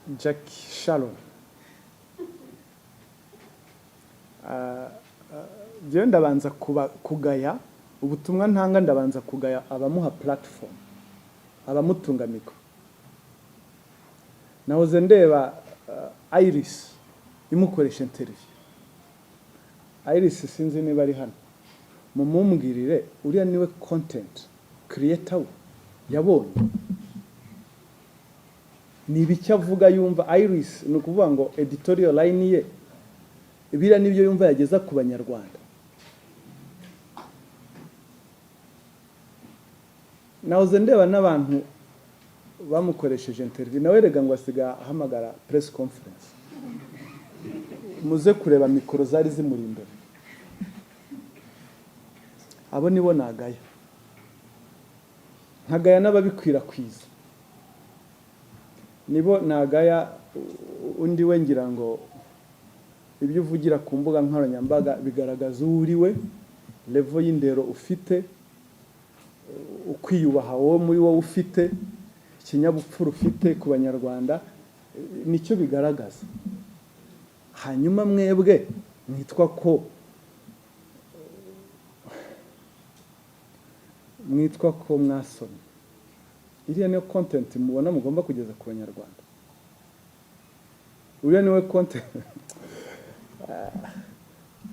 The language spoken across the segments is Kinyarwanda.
Jacky Sharon je ndabanza kugaya ubutumwa ntanga, ndabanza kugaya abamuha platform, abamutunga mikro. Nahoze ndeba Iris imukoresha interview. Iris sinzi niba ari hano, mumumbwirire uriya niwe content creator yabonye ni bicyo avuga yumva. Iris ni ukuvuga ngo editorial line ye ibira nibyo yumva yageza ku banyarwanda. Nahoze ndeba n'abantu bamukoresheje interview, nawe rega ngo asiga ahamagara press conference, muze kureba mikoro zari zimuri imbere. Abo nibo nagaya, nkagaya n'ababikwirakwiza, nibo nagaya. Undi we ngira ngo ibyo uvugira ku mbuga nkoranyambaga bigaragaza uriwe, level y'indero ufite, ukwiyubaha wowe muri wowe ufite, ikinyabupfura ufite ku banyarwanda, nicyo bigaragaza. Hanyuma mwebwe mwitwa ko mwasomye. Iriya niyo content mubona mugomba kugeza ku banyarwanda. Uriya niwe content.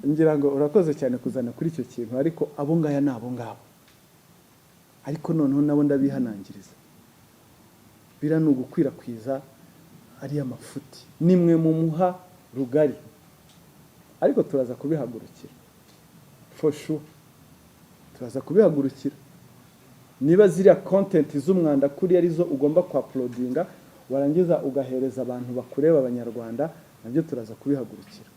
Ngira ngo urakoze cyane kuzana kuri icyo kintu, ariko abo ngaya nabo ngabo. Ariko noneho nabo ndabihanangiriza. Bira ni ugukwirakwiza ariya mafuti. Nimwe mu muha rugari. Ariko turaza kubihagurukira. For sure. Turaza kubihagurukira. Niba ziriya content z'umwanda kuri arizo ugomba uploadinga, warangiza ugahereza abantu bakureba abanyarwanda, nabyo turaza kubihagurukira.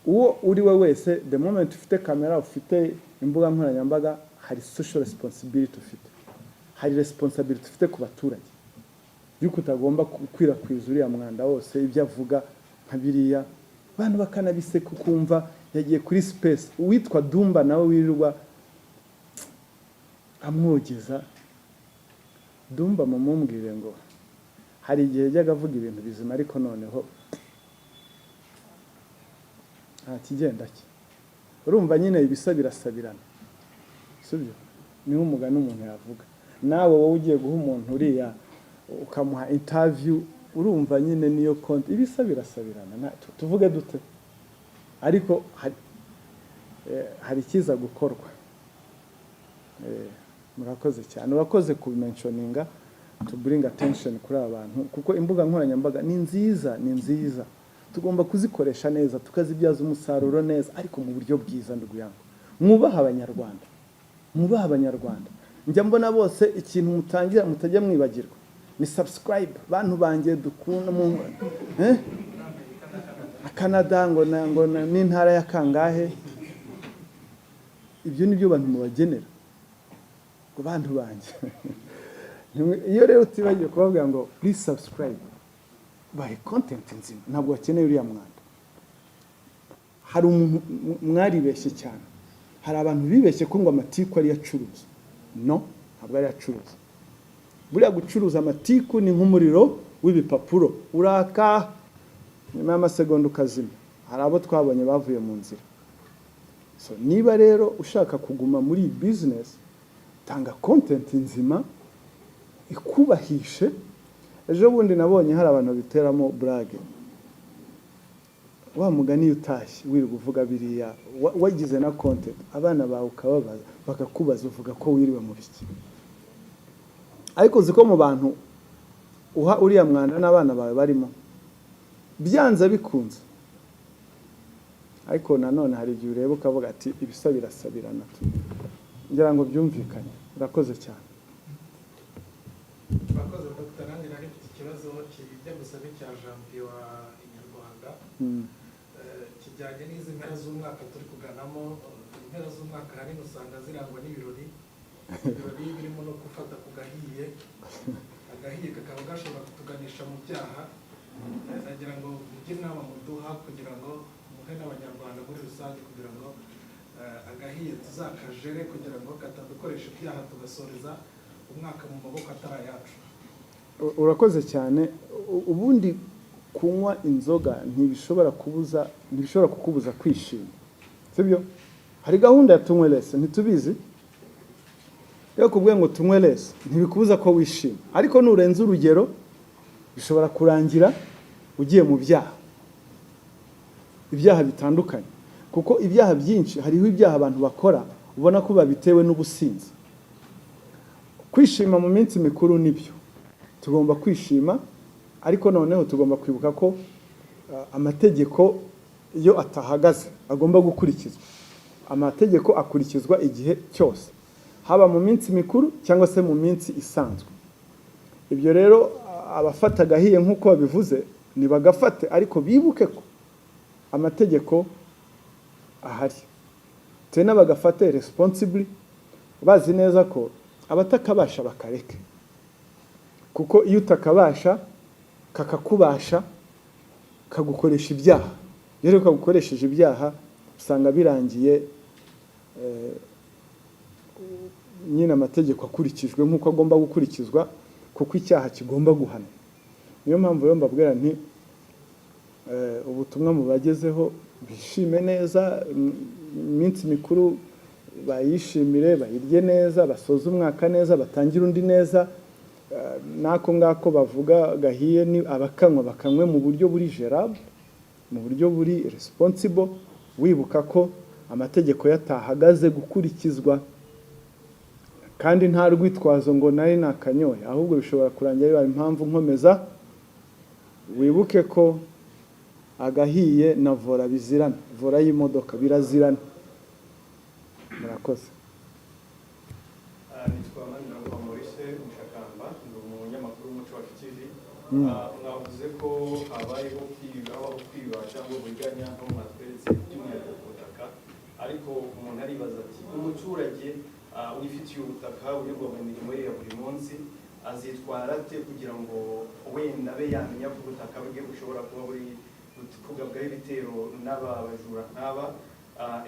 Uwo uri we wese, the moment ufite kamera, ufite imbuga nkoranyambaga, hari social responsibility ufite, hari responsibility ufite ku baturage, yuko utagomba gukwirakwiza uriya mwanda wose. Ibyo avuga nka biriya abantu bakanabiseka kumva yagiye kuri space. Uwitwa Domba nawe wirirwa amwogeza. Domba mumumbwire ngo hari igihe yajyaga avuga ibintu bizima, ariko noneho kigenda ki. Urumva nyine ibisa birasabirana, sibyo? Niho umugani umuntu yavuga. Nawe wowe ugiye guha umuntu uriya ukamuha interview, urumva nyine niyo konti ibisa birasabirana. Tuvuge dute? Ariko hari kiza gukorwa. Murakoze cyane, urakoze kubimentioninga, to bring attention kuri abantu, kuko imbuga nkoranyambaga ni nziza, ni nziza. Tugomba kuzikoresha neza, tukazibyaza umusaruro neza, ariko mu buryo bwiza. Ndugu yangu, mwubaha abanyarwanda, mwubaha abanyarwanda. Njya mbona bose ikintu mutangira mutajya mwibagirwa ni subscribe. Bantu banjye dukunda mu Canada ngo n'intara ya kangahe, ibyo nibyo bantu mubagenera ngo bantu banjye. Iyo rero utibagiye kubabwira ngo please subscribe, bahe content nzima, ntabwo bakeneye uriya mwanda. Hari umuntu mwaribeshye cyane, hari abantu bibeshye ko ngo amatiku ari yacuruza. No, ntabwo ari yacuruza. Buriya gucuruza amatiku ni nk'umuriro w'ibipapuro, uraka nyuma y'amasegonda ukazima. Hari abo twabonye bavuye mu nzira. So niba rero ushaka kuguma muri business, tanga content nzima ikubahishe. Ejo bundi nabonye hari abantu biteramo brage. Wa mugani utashye wirirwa uvuga biriya, wagize na content, abana bawe ukababaza bakakubaza uvuga ko wiriwe mu biki. Ariko ziko mu bantu uha uriya mwanda n'abana bawe barimo, byanze bikunze. Ariko nanone hari igihe ureba ukavuga ati ibisa birasabirana. Ngira ngo byumvikane. Urakoze cyane. Bakoze Dr. Nanjye nari mfite ikibazo kijya gusa n'icya Jean-Pierre wa Inyarwanda. Kijyanye n'izi mpera z'umwaka turi kuganamo. Impera z'umwaka hanini usanga zirangwa n'ibirori. Ibirori birimo no gufata ku gahiye. Agahiye kakaba gashobora kutuganisha mu byaha. Nagira ngo mugire inama muduha kugira ngo muhe n'abanyarwanda muri rusange kugira ngo agahiye tuzakajere kugira ngo katadukoresha ibyaha tugasoreza umwaka mu maboko atari ayacu. urakoze cyane. Ubundi kunywa inzoga ntibishobora kukubuza kwishima, sibyo? Hari gahunda ya tunywe less, ntitubizi? Iyo kubwiye ngo tunywe less ntibikubuza ko wishima, ariko nurenza urugero bishobora kurangira ugiye mu ibyaha bitandukanye, kuko ibyaha byinshi, hariho ibyaha abantu bakora ubona ko babitewe n'ubusinzi. Kwishima mu minsi mikuru nibyo, tugomba kwishima, ariko noneho tugomba kwibuka ko amategeko iyo atahagaze agomba gukurikizwa. Amategeko akurikizwa igihe cyose, haba mu minsi mikuru cyangwa se mu minsi isanzwe. Ibyo rero abafata gahiye nk'uko babivuze nibagafate, ariko bibuke ko amategeko ahari, tena bagafate responsibly, bazi neza ko abatakabasha bakareke, kuko iyo utakabasha kakakubasha kagukoresha ibyaha. Rero kagukoresheje ibyaha usanga birangiye nyine amategeko akurikijwe nk'uko agomba gukurikizwa, kuko icyaha kigomba guhanwa. Niyo mpamvu rero mbabwira nti ubutumwa mubagezeho bishime neza, iminsi mikuru bayishimire, bayirye neza, basoze umwaka neza, batangira undi neza. Nako ngako bavuga gahiye ni abakanywa bakanywe mu buryo buri gerable, mu buryo buri responsible, wibuka ko amategeko yatahagaze gukurikizwa, kandi nta rwitwazo ngo nari nakanyoye, ahubwo bishobora kurangira bibaye impamvu nkomeza. Wibuke ko agahiye na vora bizirana, vora y'imodoka birazirana. Murakoze. Mwavuze ko habayeho kwiba cyangwa uburiganya aho mwatweretse by'umwihariko ku butaka, ariko umuntu aribaza ati umuturage wifitiye ubutaka unyurwa mu mirimo ye ya buri munsi azitwara ate kugira ngo wenda abe yamenya ko ubutaka bwe bushobora kuba buri kugabwaho ibitero n'aba bajura nk'aba?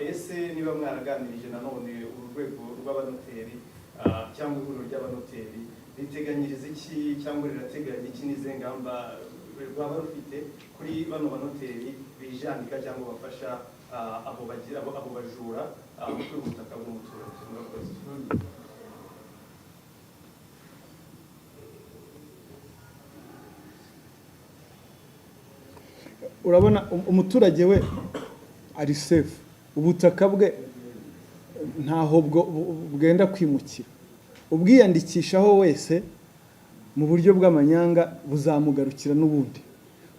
Ese niba mwaraganirije nanone urwego rw'abanoteri cyangwa ihuriro ry'abanoteri riteganyiriza iki cyangwa rirateganya iki, n'ize ngamba rwaba rufite kuri bano banoteri bijandika cyangwa bafasha abo bajura kuri ubutaka bw'umuturage? Murakoze. Urabona umuturage we ari safe, ubutaka bwe ntaho bwenda kwimukira. Ubwiyandikishaho wese mu buryo bw'amanyanga buzamugarukira n'ubundi,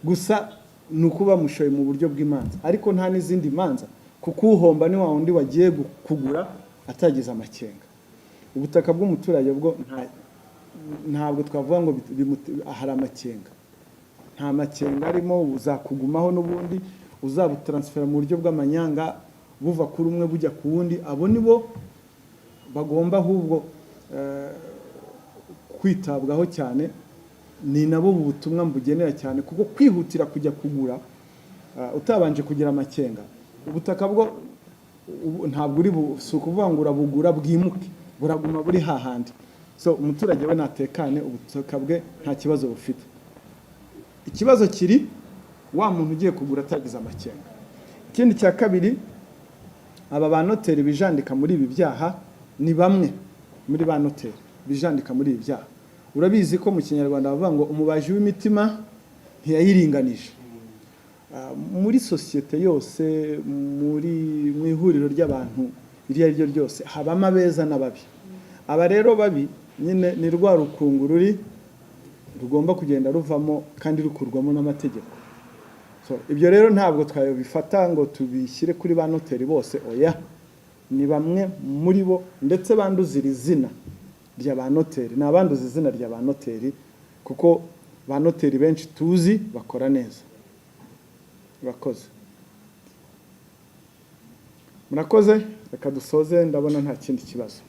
gusa nuko bamushoye mu buryo bw'imanza, ariko nta n'izindi manza, kuko uhomba ni wa wundi wagiye kugura atagize amakenga. Ubutaka bw'umuturage bwo ntabwo twavuga ngo hari amakenga, nta makenga arimo, uzakugumaho n'ubundi, uzabutransfera mu buryo bw'amanyanga buva kuri umwe bujya ku wundi. Abo nibo bagomba ahubwo kwitabwaho cyane, ni nabo butumwa mbugenera cyane, kuko kwihutira kujya kugura utabanje kugira amakenga, ubutaka bwo ntabwo uri busukuvuga ngo urabugura bwimuke, buraguma buri hahandi. So umuturage we natekane, ubutaka bwe nta kibazo bufite. Ikibazo kiri wa muntu ugiye kugura atagize amakenga. Ikindi cya kabiri, aba banoteri bijandika muri ibi byaha ni bamwe muri banoteri bijandika muri ibi byaha. Urabizi ko mu Kinyarwanda bavuga ngo umubaji w'imitima ntiyayiringanije. Muri sosiyete yose, mu ihuriro ry'abantu iri ari ryo ryose, habamo abeza n'ababi. Aba rero babi nyine ni rwa rukungu rugomba kugenda ruvamo kandi rukurwamo n'amategeko. So ibyo rero ntabwo twabifata ngo tubishyire kuri banoteri bose, oya, ni bamwe muri bo, ndetse banduzira izina rya banoteri, n'abanduza izina rya banoteri, kuko banoteri benshi tuzi bakora neza. Murakoze, reka dusoze, ndabona nta kindi kibazo.